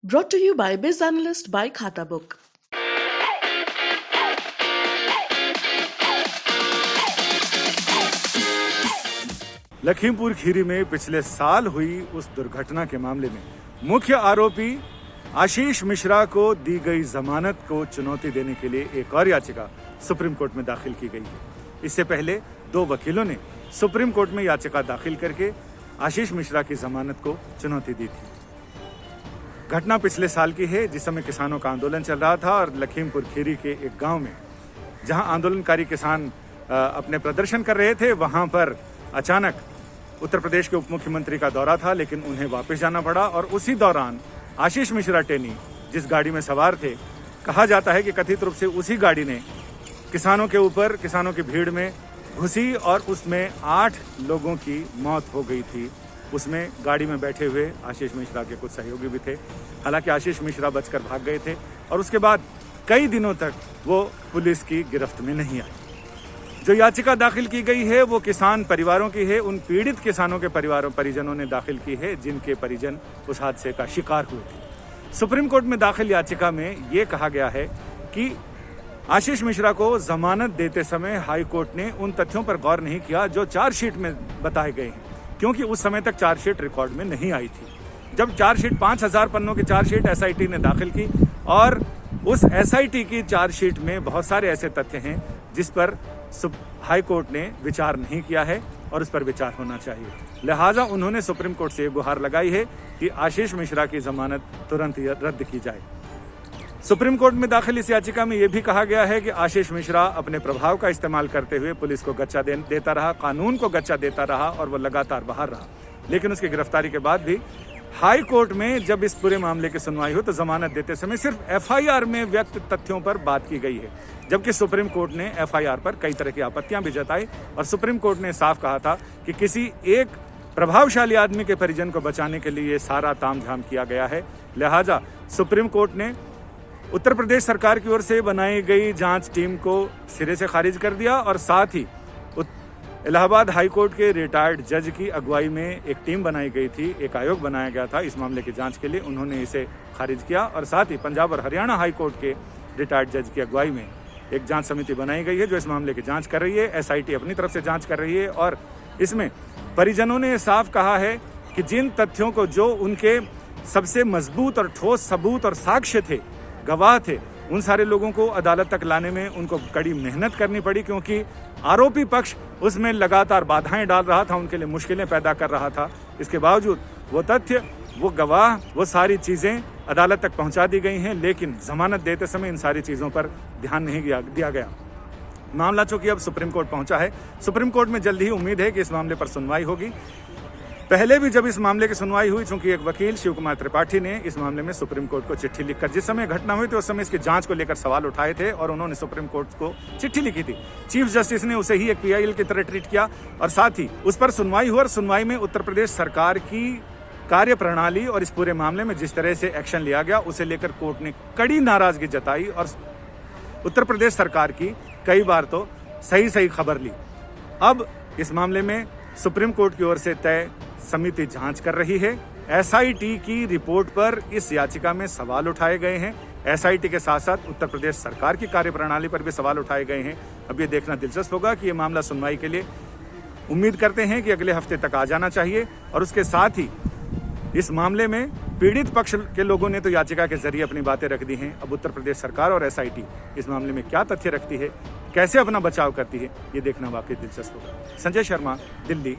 Brought to you by Biz Analyst by Khata Book. Lakhimpur Kheri में पिछले साल हुई उस दुर्घटना के मामले में मुख्य आरोपी आशीष मिश्रा को दी गई जमानत को चुनौती देने के लिए एक और याचिका सुप्रीम कोर्ट में दाखिल की गई है। इससे पहले दो वकीलों ने सुप्रीम कोर्ट में याचिका दाखिल करके आशीष मिश्रा की जमानत को चुनौती दी थी। घटना पिछले साल की है, जिस समय किसानों का आंदोलन चल रहा था और लखीमपुर खीरी के एक गांव में जहां आंदोलनकारी किसान अपने प्रदर्शन कर रहे थे, वहां पर अचानक उत्तर प्रदेश के उप मुख्यमंत्री का दौरा था, लेकिन उन्हें वापस जाना पड़ा और उसी दौरान आशीष मिश्रा टेनी जिस गाड़ी में सवार थे, कहा जाता है कि कथित रूप से उसी गाड़ी ने किसानों के ऊपर, किसानों की भीड़ में घुसी और उसमें 8 लोगों की मौत हो गई थी। उसमें गाड़ी में बैठे हुए आशीष मिश्रा के कुछ सहयोगी भी थे। हालांकि आशीष मिश्रा बचकर भाग गए थे और उसके बाद कई दिनों तक वो पुलिस की गिरफ्त में नहीं आए। जो याचिका दाखिल की गई है वो किसान परिवारों की है, उन पीड़ित किसानों के परिजनों ने दाखिल की है जिनके परिजन उस हादसे का शिकार हुए थे। सुप्रीम कोर्ट में दाखिल याचिका में ये कहा गया है कि आशीष मिश्रा को जमानत देते समय हाई कोर्ट ने उन तथ्यों पर गौर नहीं किया जो चार्जशीट में बताए गए हैं, क्योंकि उस समय तक चार्जशीट रिकॉर्ड में नहीं आई थी। जब चार्जशीट 5000 पन्नों की चार्जशीट एसआईटी ने दाखिल की और उस एसआईटी की चार्जशीट में बहुत सारे ऐसे तथ्य हैं जिस पर हाई कोर्ट ने विचार नहीं किया है और उस पर विचार होना चाहिए। लिहाजा उन्होंने सुप्रीम कोर्ट से गुहार लगाई है कि आशीष मिश्रा की जमानत तुरंत रद्द की जाए। सुप्रीम कोर्ट में दाखिल इस याचिका में यह भी कहा गया है कि आशीष मिश्रा अपने प्रभाव का इस्तेमाल करते हुए पुलिस को गच्चा देता रहा, कानून को गच्चा देता रहा और वो लगातार बाहर रहा। लेकिन उसकी गिरफ्तारी के बाद भी हाई कोर्ट में जब इस पूरे मामले की सुनवाई हो तो जमानत देते समय सिर्फ एफआईआर में व्यक्त तथ्यों पर बात की गई है, जबकि सुप्रीम कोर्ट ने एफआईआर पर कई तरह की आपत्तियां भी जताई और सुप्रीम कोर्ट ने साफ कहा था कि किसी एक प्रभावशाली आदमी के परिजन को बचाने के लिए सारा तामझाम किया गया है। लिहाजा सुप्रीम कोर्ट ने उत्तर प्रदेश सरकार की ओर से बनाई गई जांच टीम को सिरे से खारिज कर दिया और साथ ही इलाहाबाद हाई कोर्ट के रिटायर्ड जज की अगुवाई में एक टीम बनाई गई थी, एक आयोग बनाया गया था इस मामले की जांच के लिए, उन्होंने इसे खारिज किया और साथ ही पंजाब और हरियाणा हाई कोर्ट के रिटायर्ड जज की अगुवाई में एक जांच समिति बनाई गई है जो इस मामले की जांच कर रही है। एसआईटी अपनी तरफ से जांच कर रही है और इसमें परिजनों ने साफ कहा है कि जिन तथ्यों को, जो उनके सबसे मजबूत और ठोस सबूत और साक्ष्य थे, गवाह थे, उन सारे लोगों को अदालत तक लाने में उनको कड़ी मेहनत करनी पड़ी, क्योंकि आरोपी पक्ष उसमें लगातार बाधाएं डाल रहा था, उनके लिए मुश्किलें पैदा कर रहा था। इसके बावजूद वो तथ्य, वो गवाह, वो सारी चीजें अदालत तक पहुंचा दी गई हैं, लेकिन जमानत देते समय इन सारी चीजों पर ध्यान नहीं दिया गया। मामला चूंकि अब सुप्रीम कोर्ट पहुंचा है, सुप्रीम कोर्ट में जल्द ही उम्मीद है कि इस मामले पर सुनवाई होगी। पहले भी जब इस मामले की सुनवाई हुई, चूंकि एक वकील शिव कुमार त्रिपाठी ने इस मामले में सुप्रीम कोर्ट को चिट्ठी लिखकर, जिस समय घटना हुई थी उस समय इसकी जांच को लेकर सवाल उठाए थे और उन्होंने सुप्रीम कोर्ट को चिट्ठी लिखी थी। चीफ जस्टिस ने उसे ही एक पीआईएल की तरह ट्रीट किया और साथ ही उस पर सुनवाई हुई और सुनवाई में उत्तर प्रदेश सरकार की कार्यप्रणाली और इस पूरे मामले में जिस तरह से एक्शन लिया गया उसे लेकर कोर्ट ने कड़ी नाराजगी जताई और उत्तर प्रदेश सरकार की कई बार तो सही खबर ली। अब इस मामले में सुप्रीम कोर्ट की ओर से तय समिति जांच कर रही है। एसआईटी की रिपोर्ट पर इस याचिका में सवाल उठाए गए हैं। एसआईटी के साथ साथ उत्तर प्रदेश सरकार की कार्यप्रणाली पर भी सवाल उठाए गए हैं। अब ये देखना दिलचस्प होगा कि ये मामला सुनवाई के लिए उम्मीद करते हैं कि अगले हफ्ते तक आ जाना चाहिए और उसके साथ ही इस मामले में पीड़ित पक्ष के लोगों ने तो याचिका के जरिए अपनी बातें रख दी हैं। अब उत्तर प्रदेश सरकार और एसआईटी इस मामले में क्या तथ्य रखती है, कैसे अपना बचाव करती है, ये देखना वाकई दिलचस्प होगा। संजय शर्मा, दिल्ली।